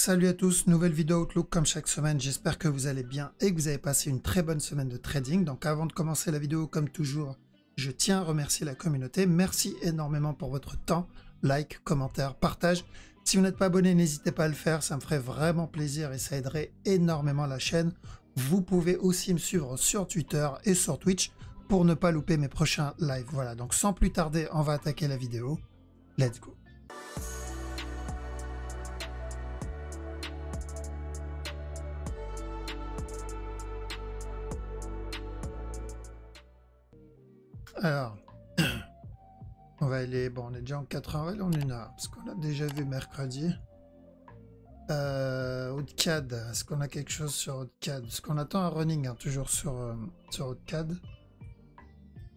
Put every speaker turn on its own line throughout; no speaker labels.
Salut à tous, nouvelle vidéo Outlook comme chaque semaine, j'espère que vous allez bien et que vous avez passé une très bonne semaine de trading. Donc avant de commencer la vidéo, comme toujours, je tiens à remercier la communauté. Merci énormément pour votre temps, like, commentaire, partage. Si vous n'êtes pas abonné, n'hésitez pas à le faire, ça me ferait vraiment plaisir et ça aiderait énormément la chaîne. Vous pouvez aussi me suivre sur Twitter et sur Twitch pour ne pas louper mes prochains lives. Voilà, donc sans plus tarder, on va attaquer la vidéo. Let's go. Alors, on va aller, bon, on est déjà en 4 heures, on va aller en 1 heure, parce qu'on a déjà vu mercredi. Outcad, est-ce qu'on a quelque chose sur Outcad? Parce qu'on attend un running, hein, toujours sur Outcad.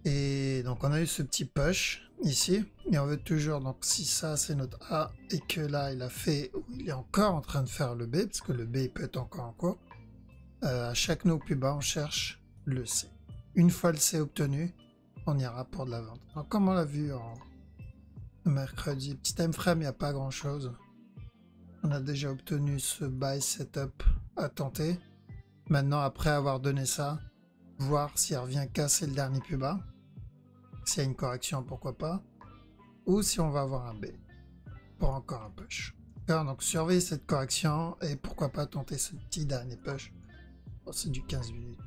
Et donc on a eu ce petit push ici, et on veut toujours, donc si ça c'est notre A, et que là il a fait, il est encore en train de faire le B, parce que le B il peut être encore en cours. À chaque nœud plus bas, on cherche le C. Une fois le C obtenu, on ira pour de la vente. Donc comme on l'a vu en mercredi, petit time frame, il n'y a pas grand chose. On a déjà obtenu ce buy setup à tenter. Maintenant, après avoir donné ça, voir s'il revient casser le dernier plus bas. S'il y a une correction, pourquoi pas. Ou si on va avoir un B pour encore un push. Alors, donc surveillez cette correction et pourquoi pas tenter ce petit dernier push. Oh, c'est du 15 minutes.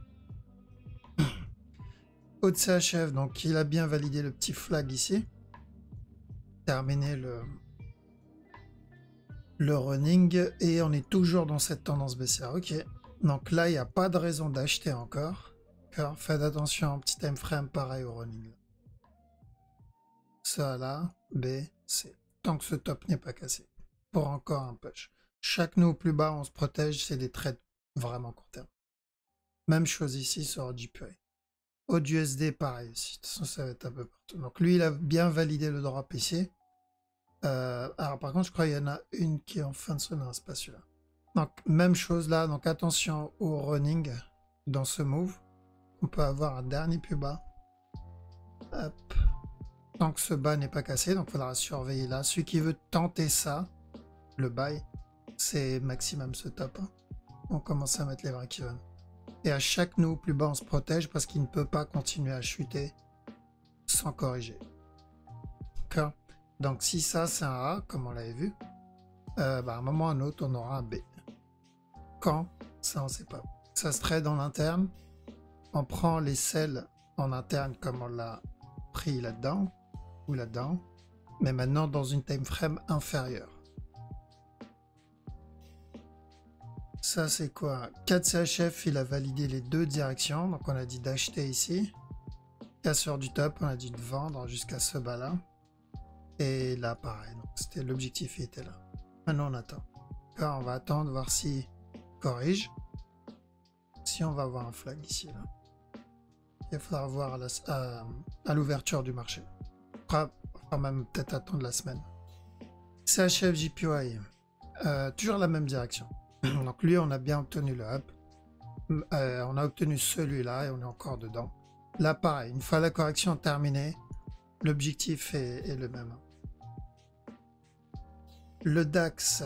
Haut de CHF, donc il a bien validé le petit flag ici. Terminé le running et on est toujours dans cette tendance baissière. Ok, donc là il n'y a pas de raison d'acheter encore. Faites attention, petit time frame pareil au running. Ça là, B, C. Tant que ce top n'est pas cassé. Pour encore un push. Chaque nœud plus bas, on se protège, c'est des trades vraiment court terme. Même chose ici sur JPY. Au USD, pareil aussi. De toute façon, ça va être un peu partout. Donc lui, il a bien validé le drop ici. Alors par contre, je crois qu'il y en a une qui est en fin de semaine, c'est pas celui-là. Donc même chose là, donc attention au running dans ce move. On peut avoir un dernier plus bas. Hop. Tant que ce bas n'est pas cassé, donc il faudra surveiller là. Celui qui veut tenter ça, le buy, c'est maximum ce top. Hein. On commence à mettre les break-even. Et à chaque nœud plus bas, on se protège parce qu'il ne peut pas continuer à chuter sans corriger. D'accord. Donc si ça c'est un A, comme on l'avait vu, à un moment ou à un autre, on aura un B. Quand? Ça on ne sait pas. Ça se trade en interne. On prend les sells en interne comme on l'a pris là-dedans ou là-dedans, mais maintenant dans une time frame inférieure. Ça c'est quoi? 4 CHF, il a validé les deux directions, donc on a dit d'acheter ici. Casseur du top, on a dit de vendre jusqu'à ce bas-là. Et là pareil, donc c'était l'objectif, il était là. Maintenant on attend. Alors, on va attendre voir s'il corrige. Si on va avoir un flag ici là. Il faudra voir à l'ouverture du marché. On va même peut-être attendre la semaine. CHF JPY, toujours la même direction. Donc lui, on a bien obtenu le up. On a obtenu celui-là et on est encore dedans. Là, pareil, une fois la correction terminée, l'objectif est le même. Le DAX,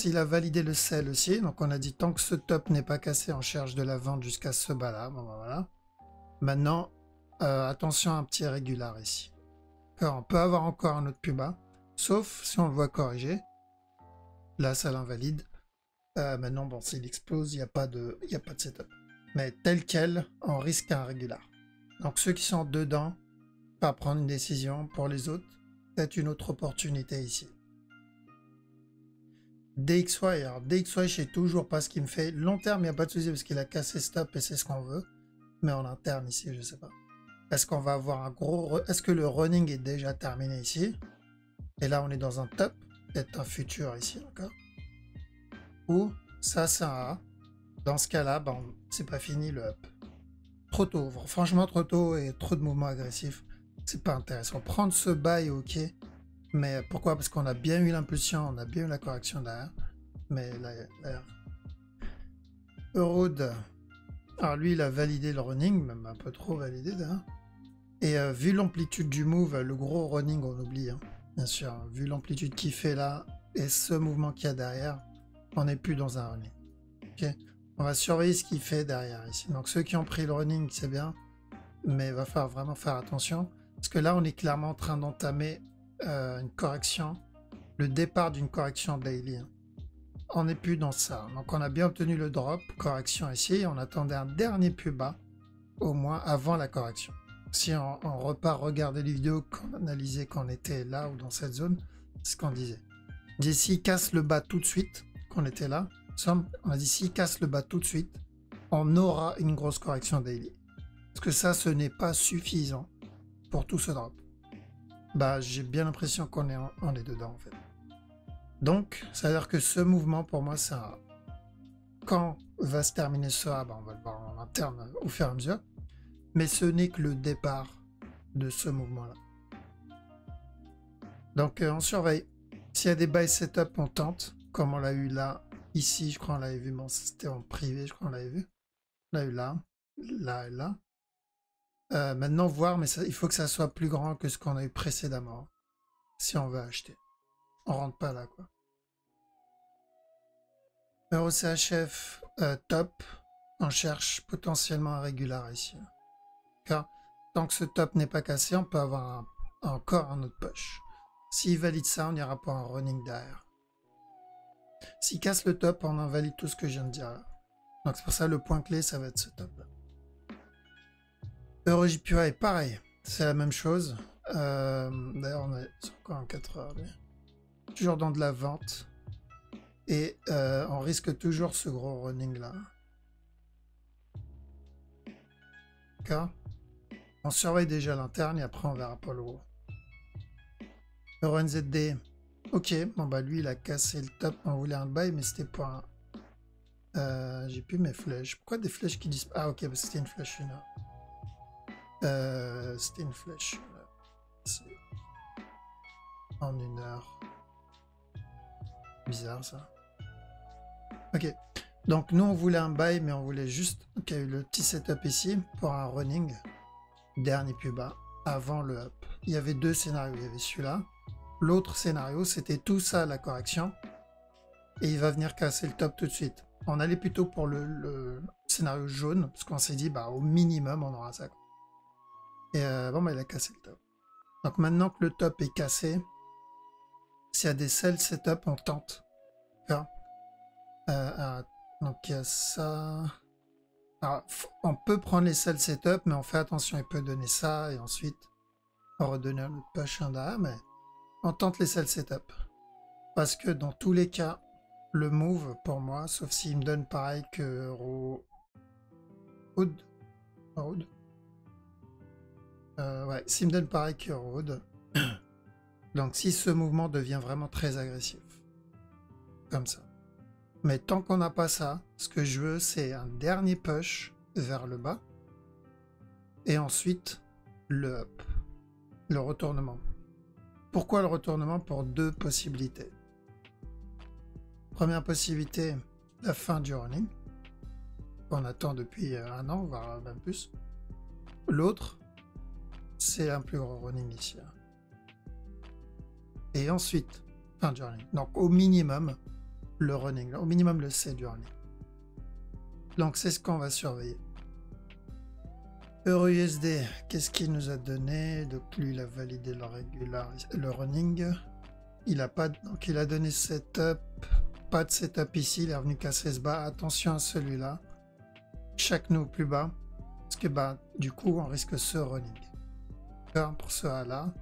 il a validé le sell aussi. Donc on a dit tant que ce top n'est pas cassé, on cherche de la vente jusqu'à ce bas-là. Bon, ben, voilà. Maintenant, attention à un petit régular ici. On peut avoir encore un autre plus bas, sauf si on le voit corriger. Là, ça l'invalide. Maintenant, bon, s'il explose, il n'y a pas de setup. Mais tel quel, on risque un régular. Donc ceux qui sont dedans, pas prendre une décision. Pour les autres, peut-être une autre opportunité ici. DXY, alors DXY, je sais toujours pas ce qu'il me fait. Long terme, il n'y a pas de souci parce qu'il a cassé stop et c'est ce qu'on veut. Mais en interne ici, je sais pas. Est-ce qu'on va avoir un gros... Est-ce que le running est déjà terminé ici? Et là, on est dans un top. Peut-être un futur ici encore. Ou ça, c'est un A. Dans ce cas-là, bon, c'est pas fini le up. Trop tôt. Franchement, trop tôt et trop de mouvements agressifs. C'est pas intéressant. Prendre ce buy, ok. Mais pourquoi? Parce qu'on a bien eu l'impulsion, on a bien eu la correction derrière. Mais là... Eurood. Alors lui, il a validé le running, même un peu trop validé d'ailleurs. Et vu l'amplitude du move, le gros running, on oublie. Hein. Bien sûr, vu l'amplitude qu'il fait là, et ce mouvement qu'il y a derrière, On n'est plus dans un running. Ok, on va surveiller ce qu'il fait derrière ici. Donc ceux qui ont pris le running, c'est bien, mais il va falloir vraiment faire attention. Parce que là, on est clairement en train d'entamer une correction, le départ d'une correction daily. Hein. On n'est plus dans ça. Donc on a bien obtenu le drop, correction ici. On attendait un dernier plus bas, au moins avant la correction. Si on repart regarder les vidéos qu'on analysait quand on était là ou dans cette zone, c'est ce qu'on disait. D'ici casse le bas tout de suite, qu'on était là. On a dit s'il casse le bas tout de suite, on aura une grosse correction daily. Parce que ça, ce n'est pas suffisant pour tout ce drop. Bah, j'ai bien l'impression qu'on est dedans en fait. Donc, ça veut dire que ce mouvement, pour moi, c'est un... Quand va se terminer ce A, bah, on va le voir en interne au fur et à mesure. Mais ce n'est que le départ de ce mouvement-là. Donc, on surveille. S'il y a des buy setup, on tente. Comme on l'a eu là, ici, je crois qu'on l'avait vu. Bon, c'était en privé, je crois qu'on l'avait vu. On l'a eu là, là et là. Maintenant, voir, mais ça, il faut que ça soit plus grand que ce qu'on a eu précédemment. Si on veut acheter. On rentre pas là, quoi. Euro CHF top. On cherche potentiellement un régular ici. Car tant que ce top n'est pas cassé, on peut avoir encore un autre push. S'il valide ça, on ira pour un running derrière. S'il casse le top, on invalide tout ce que je viens de dire là. Donc c'est pour ça le point clé, ça va être ce top là. Euro JPY est pareil, c'est la même chose. D'ailleurs, on est encore en 4 heures. Toujours dans de la vente. Et on risque toujours ce gros running là. D'accord. On surveille déjà l'interne et après on verra pas le gros. Euro NZD. Ok, bon bah lui il a cassé le top, on voulait un buy mais c'était pour un... j'ai plus mes flèches. Pourquoi des flèches qui disent... Ah ok, parce que c'était une flèche une heure. C'était une flèche en une heure. Bizarre ça. Ok, donc nous on voulait un buy mais on voulait juste... Ok, le petit setup ici pour un running. Dernier plus bas, avant le up. Il y avait deux scénarios, il y avait celui-là. L'autre scénario, c'était tout ça, la correction. Et il va venir casser le top tout de suite. On allait plutôt pour le scénario jaune, parce qu'on s'est dit, bah au minimum, on aura ça. Et bon, bah il a cassé le top. Donc maintenant que le top est cassé, s'il y a des sell setup, on tente. Donc il y a ça... Alors, on peut prendre les sell setup, mais on fait attention, il peut donner ça, et ensuite, on redonner un autre push derrière, mais... On tente les sell setup. Parce que dans tous les cas, le move pour moi, sauf s'il me donne pareil que Road. Ouais, s'il me donne pareil que Road. Donc si ce mouvement devient vraiment très agressif. Comme ça. Mais tant qu'on n'a pas ça, ce que je veux, c'est un dernier push vers le bas. Et ensuite, le up. Le retournement. Pourquoi le retournement? Pour deux possibilités. Première possibilité, la fin du running, qu'on attend depuis un an, voire même plus. L'autre, c'est un plus gros running ici. Et ensuite, fin du running. Donc au minimum, le running, au minimum le C du running. Donc c'est ce qu'on va surveiller. Euro USD, qu'est-ce qu'il nous a donné? Donc lui, il a validé le running. Il a pas, donc il a donné setup. Pas de setup ici, il est revenu casser ce bas. Attention à celui-là. Chaque nœud plus bas. Parce que bah, du coup, on risque ce running. Pour ce A là,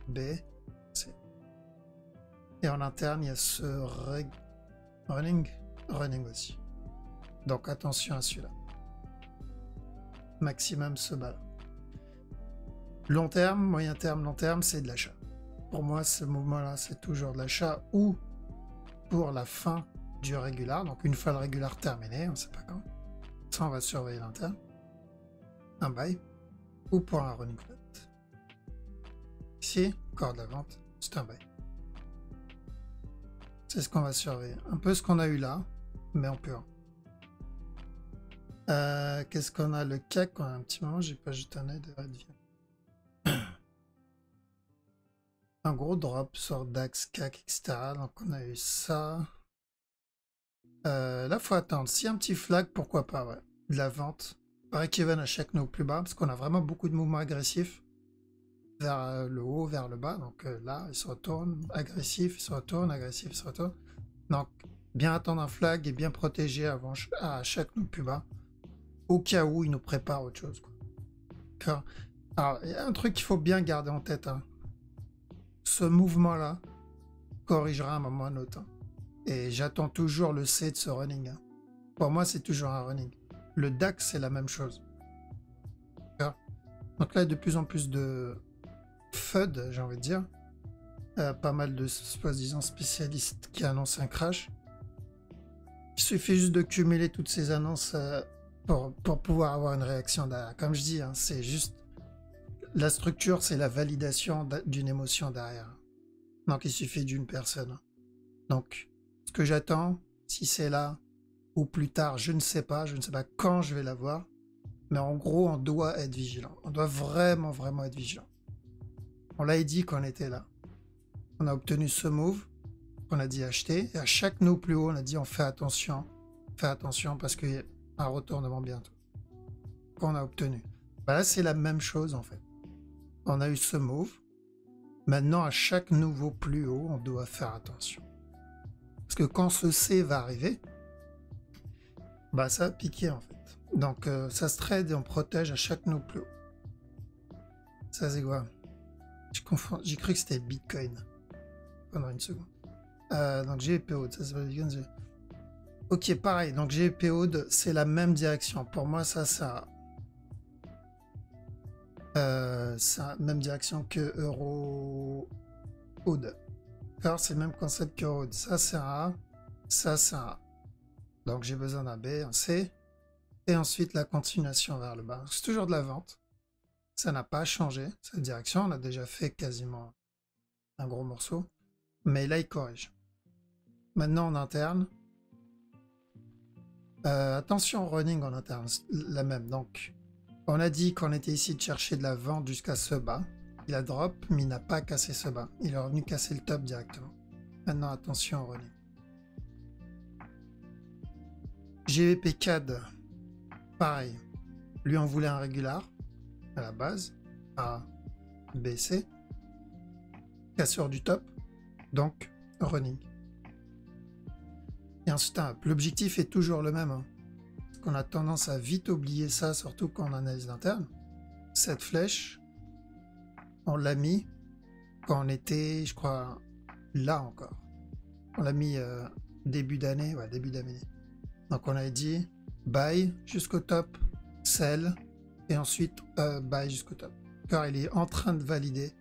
B, C. Et en interne, il y a ce running aussi. Donc attention à celui-là. Maximum ce bas là. Long terme, moyen terme, long terme, c'est de l'achat. Pour moi, ce mouvement-là, c'est toujours de l'achat ou pour la fin du régular. Donc une fois le régular terminé, on ne sait pas quand. Ça, on va surveiller l'interne. Un buy ou pour un running flat. Ici, encore de la vente, c'est un buy. C'est ce qu'on va surveiller. Un peu ce qu'on a eu là, mais en pur. Qu'est-ce qu'on a? Le CAC, on a un petit moment, j'ai pas jeté un œil de Redview. Un gros drop sur DAX, CAC, etc. Donc on a eu ça. Là, faut attendre. Si un petit flag, pourquoi pas, ouais. De la vente. Break-even à chaque nœud plus bas, parce qu'on a vraiment beaucoup de mouvements agressifs vers le haut, vers le bas. Donc là, il se retourne, agressif, il se retourne, agressif, il se retourne. Donc, bien attendre un flag et bien protéger avant à chaque nœud plus bas, au cas où il nous prépare autre chose, quoi. Alors, il y a un truc qu'il faut bien garder en tête, hein. Ce mouvement-là corrigera à un moment ou à un autre, hein. Et j'attends toujours le C de ce running, hein. Pour moi, c'est toujours un running. Le DAX, c'est la même chose. Donc là, il y a de plus en plus de FUD, j'ai envie de dire. Pas mal de soi-disant spécialistes qui annoncent un crash. Il suffit juste de cumuler toutes ces annonces pour pouvoir avoir une réaction derrière. Comme je dis, hein, c'est juste... La structure, c'est la validation d'une émotion derrière. Donc il suffit d'une personne. Donc, ce que j'attends, si c'est là ou plus tard, je ne sais pas quand je vais la voir. Mais en gros, on doit être vigilant. On doit vraiment, vraiment être vigilant. On l'a dit quand on était là. On a obtenu ce move, on a dit acheter. Et à chaque nœud plus haut, on a dit on fait attention parce qu'il y a un retournement bientôt. Qu'on a obtenu. Bah là, c'est la même chose en fait. On a eu ce move. Maintenant, à chaque nouveau plus haut, on doit faire attention. Parce que quand ce C va arriver, bah ça va piquer en fait. Donc ça se trade et on protège à chaque nœud plus haut. Ça c'est quoi? J'ai cru que c'était Bitcoin pendant une seconde. Donc GPO, ça c'est pas Bitcoin. Ok, pareil. Donc GPO, c'est la même direction. Pour moi, ça c'est la même direction que Euro Oud. D'accord, c'est le même concept que Euro. Ça c'est un A, ça c'est un A. Donc j'ai besoin d'un B, un C, et ensuite la continuation vers le bas. C'est toujours de la vente. Ça n'a pas changé, cette direction. On a déjà fait quasiment un gros morceau. Mais là, il corrige. Maintenant, en interne. Attention, running en interne, la même. Donc, on a dit qu'on était ici de chercher de la vente jusqu'à ce bas. Il a drop, mais il n'a pas cassé ce bas. Il est revenu casser le top directement. Maintenant, attention au running. GVP CAD, pareil. Lui, on voulait un régular à la base. A, B, C. Cassure du top. Donc, running. Et ensuite, l'objectif est toujours le même. Hein. Parce qu'on a tendance à vite oublier ça, surtout quand on analyse l'interne. Cette flèche, on l'a mis quand on était, je crois, là encore. On l'a mis début d'année, ouais, début d'année. Donc on avait dit buy jusqu'au top, sell, et ensuite buy jusqu'au top. Car il est en train de valider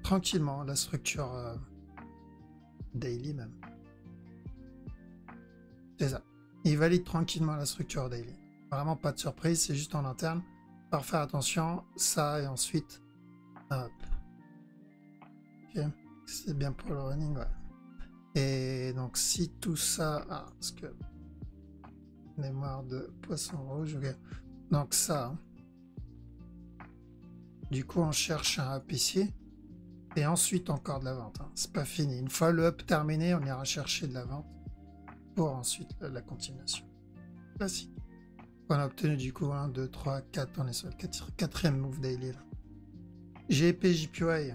tranquillement la structure daily même. C'est ça. Il valide tranquillement la structure daily. Vraiment pas de surprise, c'est juste en interne. Par faire attention, ça et ensuite, hop. Ok, c'est bien pour le running, ouais. Et donc si tout ça, parce que mémoire de poisson rouge, ok. Donc ça, du coup on cherche un up ici. Et ensuite encore de la vente. Hein. C'est pas fini. Une fois le up terminé, on ira chercher de la vente. Pour ensuite la continuation. Classique. On a obtenu du coup 1, 2, 3, 4, on est sur le quatrième move daily là. GP JPY.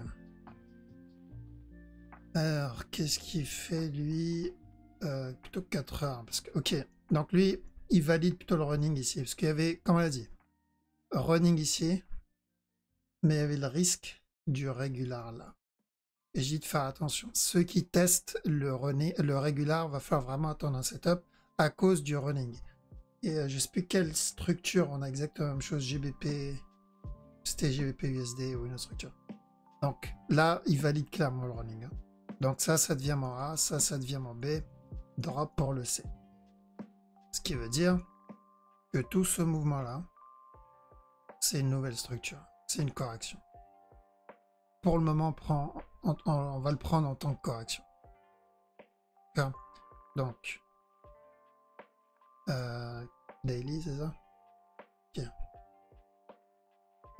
Alors, qu'est-ce qu'il fait lui plutôt 4 heures. Parce que, ok, donc lui, il valide plutôt le running ici. Parce qu'il y avait, comme on l'a dit, running ici, mais il y avait le risque du régular là. Et j'ai dit de faire attention. Ceux qui testent le régular, va falloir vraiment attendre un setup à cause du running. Et je sais plus quelle structure, on a exactement la même chose, GBP, c'était GBP USD ou une autre structure. Donc là, il valide clairement le running. Hein. Donc ça devient mon A, ça devient mon B, drop pour le C. Ce qui veut dire que tout ce mouvement-là, c'est une nouvelle structure, c'est une correction. Pour le moment, on va le prendre en tant que correction. Donc, daily, c'est ça? Ok.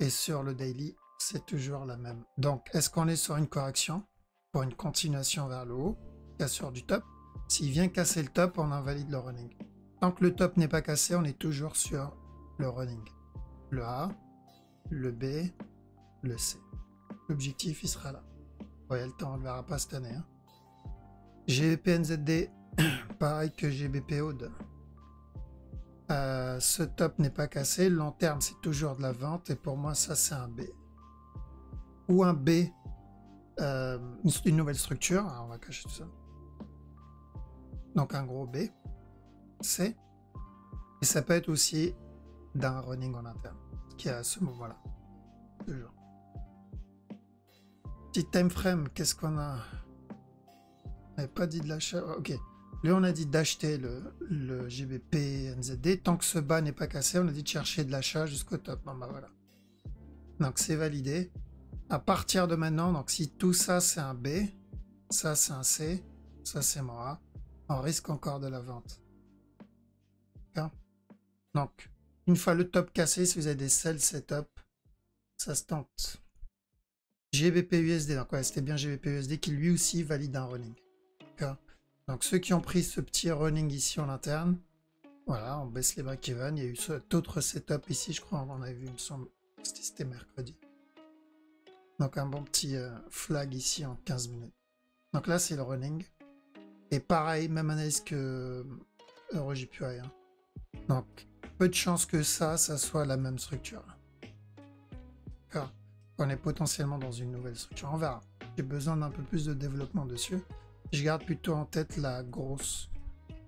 Et sur le daily, c'est toujours la même. Donc, est-ce qu'on est sur une correction pour une continuation vers le haut, cassure du top? S'il vient casser le top, on invalide le running. Tant que le top n'est pas cassé, on est toujours sur le running. Le A, le B, le C. L'objectif, il sera là. Ouais, le temps, on ne le verra pas cette année. Hein. GBP NZD, pareil que GBP Aude. Ce top n'est pas cassé. Le long terme, c'est toujours de la vente. Et pour moi, ça, c'est un B. Ou un B, une nouvelle structure. Alors, on va cacher tout ça. Donc, un gros B. C. Et ça peut être aussi d'un running en interne. Qui est à ce moment-là. Toujours. Petit time frame, qu'est-ce qu'on a? On n'avait pas dit de l'achat. Ok. Là, on a dit d'acheter le GBP NZD. Tant que ce bas n'est pas cassé, on a dit de chercher de l'achat jusqu'au top. Bon, bah voilà. Donc, c'est validé. À partir de maintenant, donc si tout ça, c'est un B, ça, c'est un C, ça, c'est mon A, on risque encore de la vente. Donc, une fois le top cassé, si vous avez des sell setup, ça se tente. GBP USD, donc ouais, c'était bien GBP USD qui lui aussi valide un running. Donc ceux qui ont pris ce petit running ici en interne, voilà, on baisse les break-even. Il y a eu cet autre setup ici, je crois, on avait vu, il me semble, c'était mercredi. Donc un bon petit flag ici en 15 minutes. Donc là, c'est le running. Et pareil, même analyse que EuroJPY. Hein. Donc, peu de chances que ça soit la même structure. D'accord. On est potentiellement dans une nouvelle structure. On verra. J'ai besoin d'un peu plus de développement dessus. Je garde plutôt en tête la grosse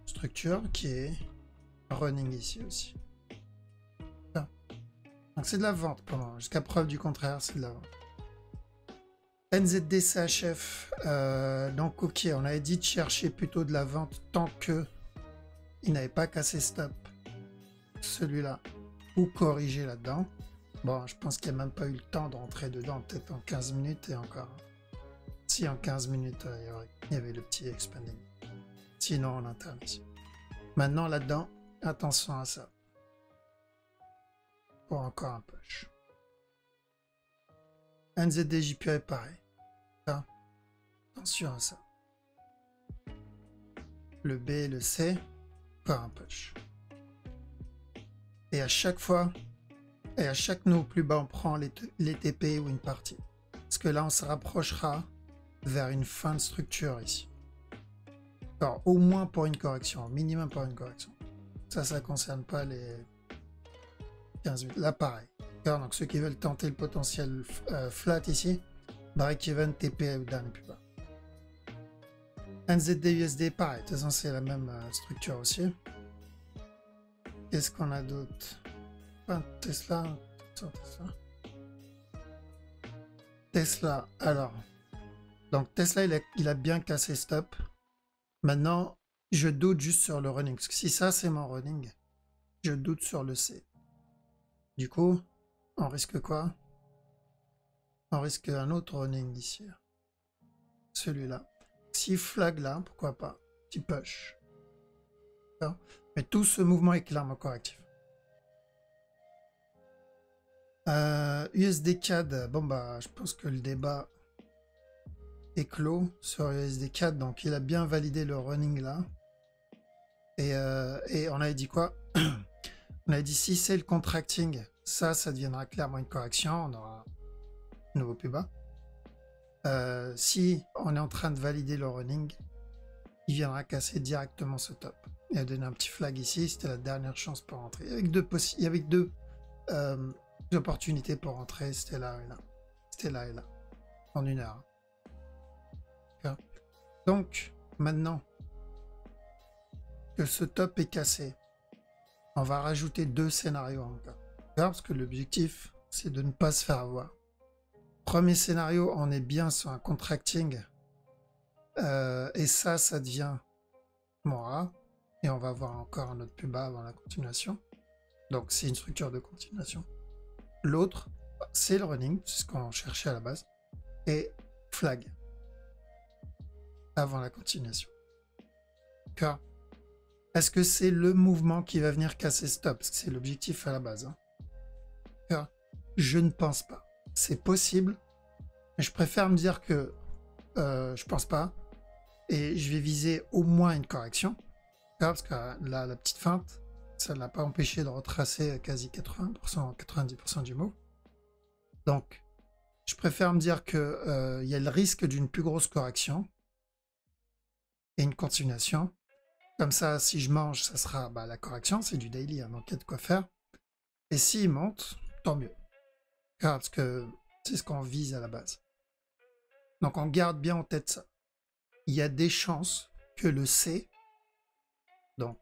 structure qui est running ici aussi. D'accord. Donc c'est de la vente pendant. Jusqu'à preuve du contraire, c'est de la vente. NZD CHF. Donc ok, on avait dit de chercher plutôt de la vente tant que il n'avait pas cassé stop. Celui-là. Ou corriger là-dedans. Bon, je pense qu'il n'y a même pas eu le temps de rentrer dedans, peut-être en 15 minutes et encore. Si en 15 minutes, il y avait le petit expanding. Sinon, en interne ici. Maintenant, là-dedans, attention à ça. Pour encore un push. NZD JPY, pareil. Ça. Attention à ça. Le B et le C, encore un push. Et à chaque fois, et à chaque nœud plus bas, on prend les TP ou une partie. Parce que là, on se rapprochera vers une fin de structure ici. Alors, au moins pour une correction, au minimum pour une correction. Ça ne concerne pas les 15 minutes. Là, pareil. Alors, donc, ceux qui veulent tenter le potentiel flat ici, break-even, TP ou dernier plus bas. NZD, USD, pareil. De toute façon, c'est la même structure aussi. Qu'est-ce qu'on a d'autre? Tesla. Tesla, alors. Donc Tesla, il a bien cassé stop. Maintenant, je doute juste sur le running. Parce que si ça, c'est mon running, je doute sur le C. Du coup, on risque quoi? On risque un autre running ici. Celui-là. Si flag là, pourquoi pas? Petit push. Mais tout ce mouvement est clairement correctif. USD CAD, bon bah je pense que le débat est clos sur USD CAD, donc il a bien validé le running là. Et on avait dit quoi? On avait dit si c'est le contracting, ça deviendra clairement une correction, on aura un nouveau plus bas. Si on est en train de valider le running, il viendra casser directement ce top. Il a donné un petit flag ici, c'était la dernière chance pour rentrer. Avec deux opportunités pour rentrer, c'était là et là. C'était là et là. En une heure. Okay. Donc, maintenant que ce top est cassé, on va rajouter 2 scénarios encore. Parce que l'objectif, c'est de ne pas se faire avoir. Premier scénario, on est bien sur un contracting. Et ça devient mon A. Et on va avoir encore un autre plus bas avant la continuation. Donc, c'est une structure de continuation. L'autre, c'est le running, c'est ce qu'on cherchait à la base. Et flag. Avant la continuation. D'accord. Est-ce que c'est le mouvement qui va venir casser stop? Parce que c'est l'objectif à la base. Hein. Je ne pense pas. C'est possible. Mais je préfère me dire que je pense pas. et je vais viser au moins une correction. Parce que là, la petite feinte, ça ne l'a pas empêché de retracer quasi 80%, 90% du mot. Donc, je préfère me dire qu'il y a le risque d'une plus grosse correction et une continuation. Comme ça, si je mange, ça sera la correction, c'est du daily, hein, donc il y a de quoi faire. Et s'il monte, tant mieux. Parce que c'est ce qu'on vise à la base. Donc on garde bien en tête ça. Il y a des chances que le C, donc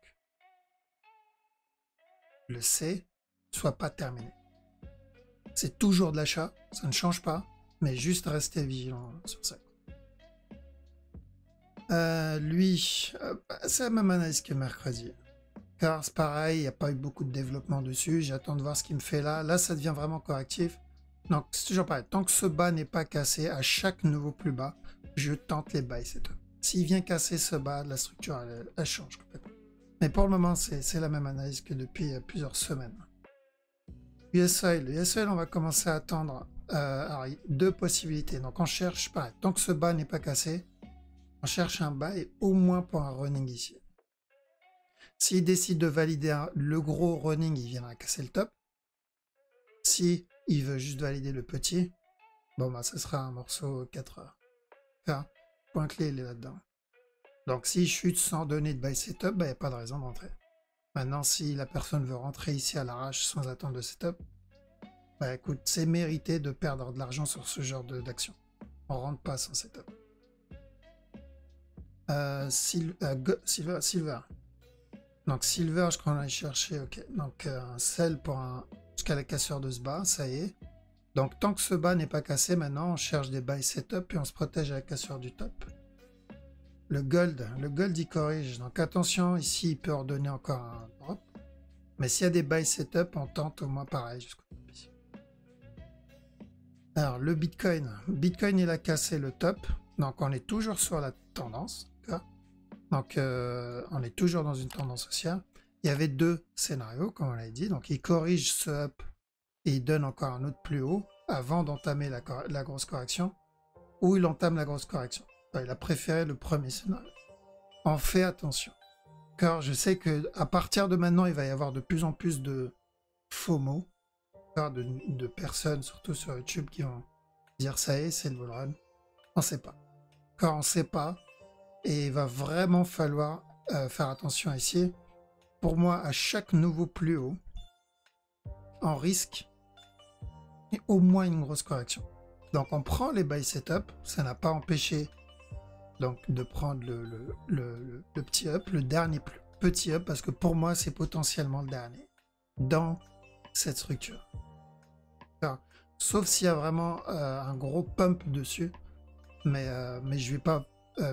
le C, soit pas terminé. C'est toujours de l'achat, ça ne change pas, mais juste rester vigilant sur ça. Lui, c'est la même analyse que mercredi. Car c'est pareil, il n'y a pas eu beaucoup de développement dessus. J'attends de voir ce qu'il me fait là. Là, ça devient vraiment correctif. Donc, c'est toujours pareil. Tant que ce bas n'est pas cassé, à chaque nouveau plus bas, je tente les buy setup. S'il vient casser ce bas, la structure, elle change complètement. Mais pour le moment, c'est la même analyse que depuis plusieurs semaines. US Oil, on va commencer à attendre deux possibilités. Donc, on cherche, pareil, tant que ce bas n'est pas cassé, on cherche un buy au moins pour un running ici. S'il décide de valider le gros running, il viendra casser le top. Si il veut juste valider le petit, bon ce sera un morceau 4 heures. Enfin, point clé, il est là-dedans. Donc s'il chute sans donner de buy setup, il n'y a pas de raison de rentrer. Maintenant, si la personne veut rentrer ici à l'arrache sans attendre de setup, écoute, c'est mérité de perdre de l'argent sur ce genre d'action. On rentre pas sans setup. Silver. Donc Silver, je crois qu'on allait chercher, ok. Donc un sell pour jusqu'à la cassure de ce bas, ça y est. Donc tant que ce bas n'est pas cassé, maintenant on cherche des buy setup et on se protège à la cassure du top. Le gold il corrige. Donc attention, ici il peut redonner encore un drop. Mais s'il y a des buy setup, on tente au moins pareil jusqu'au top ici. Alors le Bitcoin il a cassé le top. Donc on est toujours sur la tendance. Donc, on est toujours dans une tendance haussière. Il y avait deux scénarios, comme on l'avait dit. Donc, il corrige ce up et il donne encore un autre plus haut avant d'entamer la grosse correction. Ou il entame la grosse correction. Enfin, il a préféré le premier scénario. On fait attention. Car je sais qu'à partir de maintenant, il va y avoir de plus en plus de FOMO. De personnes, surtout sur YouTube, qui vont dire ça y est, c'est le bull run. On ne sait pas. Car on ne sait pas. Et il va vraiment falloir faire attention ici. Pour moi, à chaque nouveau plus haut, on risque au moins une grosse correction. Donc on prend les buy setup, ça n'a pas empêché donc de prendre le petit up, le dernier petit up, parce que pour moi c'est potentiellement le dernier dans cette structure. Enfin, sauf s'il y a vraiment un gros pump dessus, mais je ne vais pas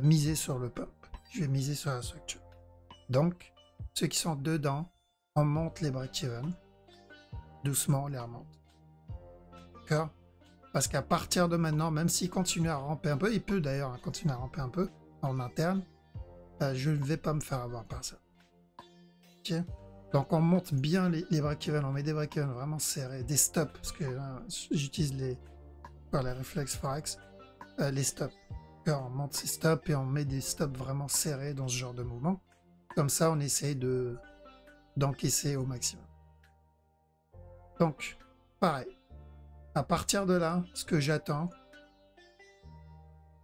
miser sur le pump, je vais miser sur la structure. Donc, ceux qui sont dedans, on monte les break-even, doucement on les remonte. D'accord ? Parce qu'à partir de maintenant, même s'il continue à ramper un peu, il peut d'ailleurs continuer à ramper un peu en interne, je ne vais pas me faire avoir par ça. Ok ? Donc on monte bien les break-even, on met des break-even vraiment serrés, des stops, parce que là, j'utilise les réflexes Forex, les stops. On monte ces stops et on met des stops vraiment serrés dans ce genre de mouvement. Comme ça, on essaye d'encaisser au maximum. Donc, pareil. À partir de là, ce que j'attends,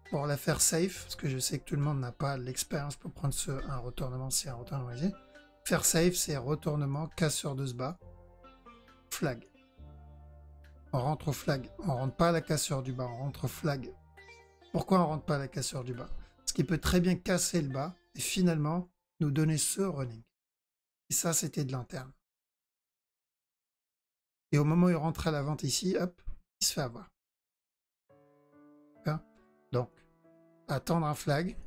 pour la faire safe, parce que je sais que tout le monde n'a pas l'expérience pour prendre un retournement, c'est un retournement ici. Faire safe, c'est retournement, cassure de ce bas, flag. On rentre au flag. On rentre pas à la cassure du bas, on rentre au flag. Pourquoi on rentre pas à la cassure du bas? Parce qu'il peut très bien casser le bas et finalement nous donner ce running. Et ça, c'était de l'interne. Et au moment où il rentre à la vente ici, hop, il se fait avoir. Donc, attendre un flag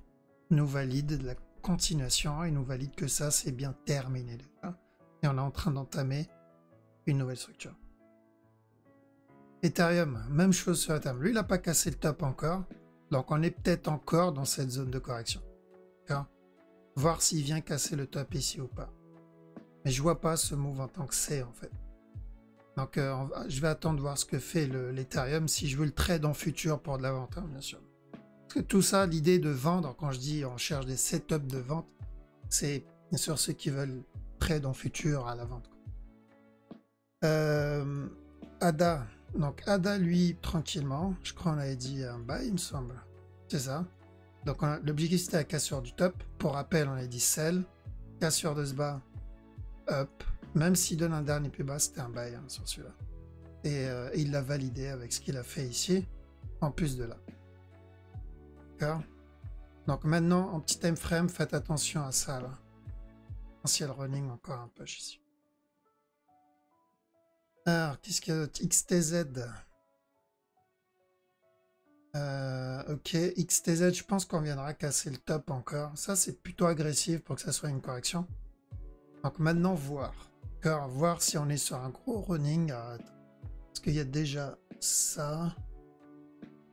nous valide la continuation et nous valide que ça, c'est bien terminé déjà. Et on est en train d'entamer une nouvelle structure. Ethereum, même chose sur Ethereum. Lui, il n'a pas cassé le top encore. Donc, on est peut-être encore dans cette zone de correction. Voir s'il vient casser le top ici ou pas. Mais je vois pas ce move en tant que c'est, en fait. Donc, je vais attendre de voir ce que fait l'Ethereum si je veux le trade en futur pour de la vente, hein, bien sûr. Parce que tout ça, l'idée de vendre, quand je dis on cherche des setups de vente, c'est bien sûr ceux qui veulent trade en futur à la vente. ADA. Donc ADA, lui, tranquillement, je crois on avait dit un buy, il me semble. C'est ça. Donc l'objectif c'était la cassure du top. Pour rappel, on avait dit sell. Cassure de ce bas, up. Même s'il donne un dernier plus bas, c'était un buy hein, sur celui-là. Et il l'a validé avec ce qu'il a fait ici, en plus de là. D'accord. Donc maintenant, en petit time frame, faites attention à ça là. Potentiel running encore un push ici. Alors, qu'est-ce qu'il y a d'autre? XTZ. Ok, XTZ, je pense qu'on viendra casser le top encore. Ça, c'est plutôt agressif pour que ça soit une correction. Donc maintenant, voir. D'accord, voir si on est sur un gros running. Parce qu'il y a déjà ça.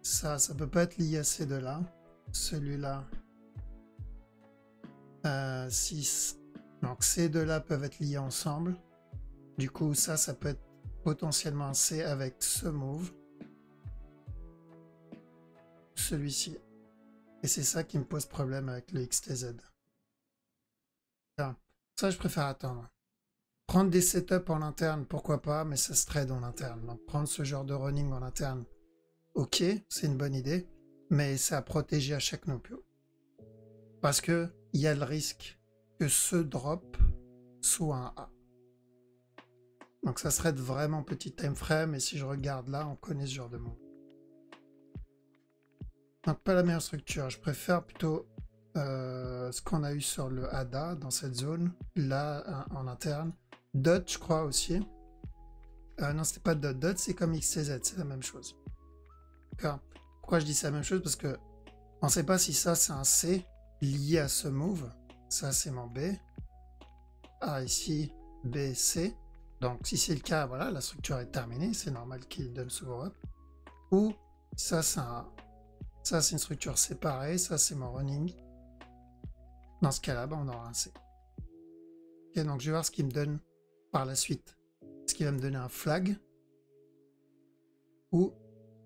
Ça peut pas être lié à ces deux-là. Celui-là. 6. Donc ces deux-là peuvent être liés ensemble. Du coup, ça peut être potentiellement un C avec ce move. Celui-ci. Et c'est ça qui me pose problème avec le XTZ. Ça, je préfère attendre. Prendre des setups en interne, pourquoi pas, mais ça se trade en interne. Donc prendre ce genre de running en interne, ok, c'est une bonne idée, mais c'est à protéger à chaque no plus haut. Parce que il y a le risque que ce drop soit un A. Donc ça serait vraiment petit time frame, et si je regarde là, on connaît ce genre de move. Donc pas la meilleure structure, je préfère plutôt ce qu'on a eu sur le ADA dans cette zone, là en interne. DOT je crois aussi. Non, c'était pas DOT, DOT c'est comme XTZ, c'est la même chose. D'accord. Pourquoi je dis c'est la même chose? Parce que on ne sait pas si ça c'est un C lié à ce move. Ça c'est mon B. A ici, B, C. Donc si c'est le cas, voilà, la structure est terminée, c'est normal qu'il donne ce go up. Ou ça c'est un... Ça c'est une structure séparée, ça c'est mon running. Dans ce cas-là, on aura un C. Ok, donc je vais voir ce qu'il me donne par la suite. Est-ce qu'il va me donner un flag? Ou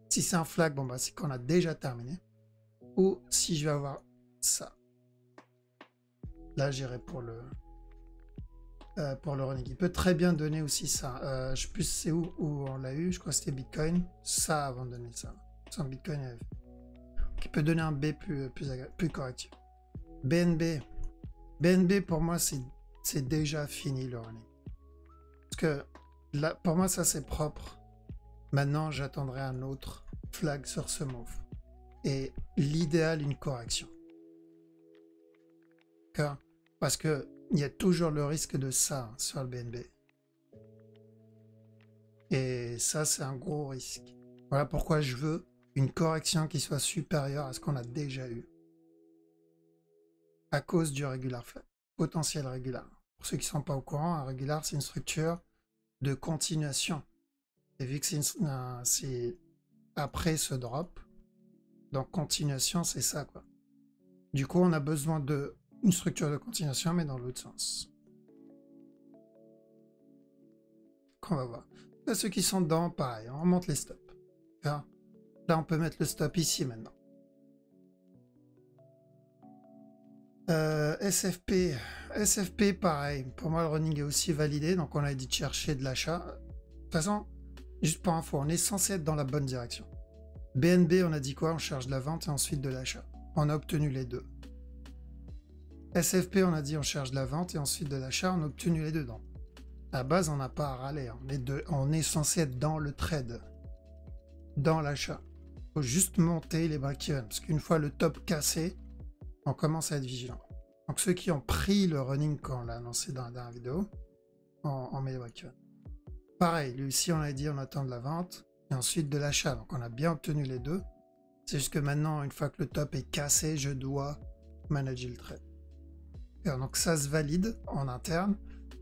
si c'est un flag, c'est qu'on a déjà terminé. Ou si je vais avoir ça. Là, j'irai pour le running. Il peut très bien donner aussi ça. Je sais plus c'est où on l'a eu. Je crois que c'était Bitcoin. Ça avant de donner ça. Sans Bitcoin, qui peut donner un B plus correctif. BNB. BNB, pour moi, c'est déjà fini le running. Parce que là, pour moi, ça c'est propre. Maintenant, j'attendrai un autre flag sur ce move. Et l'idéal, une correction. D'accord? Parce que il y a toujours le risque de ça sur le BNB. Et ça, c'est un gros risque. Voilà pourquoi je veux une correction qui soit supérieure à ce qu'on a déjà eu. À cause du regular flag, potentiel regular. Pour ceux qui ne sont pas au courant, un regular, c'est une structure de continuation. Et vu que c'est après ce drop, donc continuation, c'est ça, quoi. Du coup, on a besoin d'une structure de continuation, mais dans l'autre sens. On va voir. Là, ceux qui sont dedans, pareil, on remonte les stops. Là, on peut mettre le stop ici maintenant. SFP. SFP, pareil. Pour moi, le running est aussi validé, donc on a dit de chercher de l'achat. De toute façon, juste pour info, on est censé être dans la bonne direction. BNB, on a dit quoi? On cherche de la vente et ensuite de l'achat. On a obtenu les deux. SFP, on a dit on cherche de la vente et ensuite de l'achat. On a obtenu les deux. Donc, à la base, on n'a pas à râler. On est censé être dans le trade, dans l'achat. Il faut juste monter les break-even. Parce qu'une fois le top cassé, on commence à être vigilant. Donc ceux qui ont pris le running quand on l'a annoncé dans la dernière vidéo, on met les break-even. Pareil, lui aussi on a dit on attend de la vente et ensuite de l'achat. Donc on a bien obtenu les deux. C'est juste que maintenant, une fois que le top est cassé, je dois manager le trade. Et donc ça se valide en interne.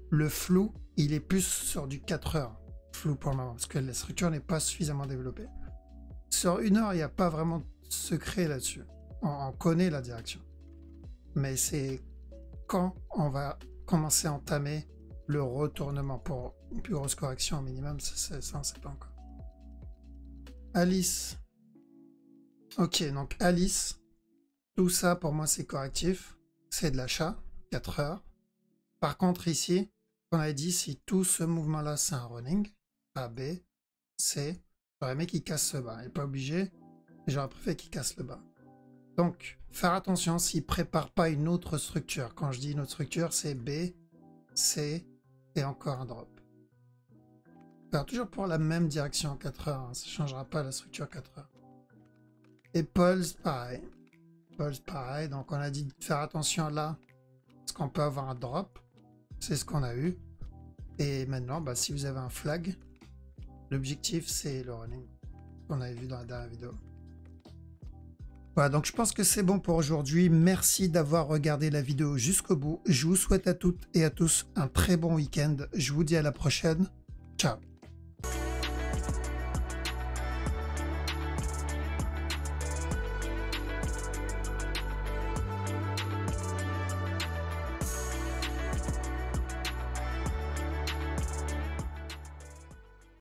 Le flou, il est plus sur du 4 heures. Flou pour le moment, parce que la structure n'est pas suffisamment développée. Sur 1 heure, il n'y a pas vraiment de secret là-dessus. On connaît la direction. Mais c'est quand on va commencer à entamer le retournement pour une plus grosse correction au minimum, ça on ne sait pas encore. Alice. Ok, donc Alice, tout ça pour moi c'est correctif. C'est de l'achat, 4 heures. Par contre ici, on a dit si tout ce mouvement-là c'est un running, A, B, C, j'aurais aimé qu'il casse le bas. Il n'est pas obligé, mais j'aurais préféré qu'il casse le bas. Donc, faire attention s'il ne prépare pas une autre structure. Quand je dis une autre structure, c'est B, C et encore un drop. Alors, toujours pour la même direction en 4 heures, hein, ça ne changera pas la structure 4 heures. Et Pulse, pareil. Pulse, pareil. Donc, on a dit de faire attention là, parce qu'on peut avoir un drop. C'est ce qu'on a eu. Et maintenant, bah, si vous avez un flag, l'objectif, c'est le running qu'on avait vu dans la dernière vidéo. Voilà, donc je pense que c'est bon pour aujourd'hui. Merci d'avoir regardé la vidéo jusqu'au bout. Je vous souhaite à toutes et à tous un très bon week-end. Je vous dis à la prochaine. Ciao.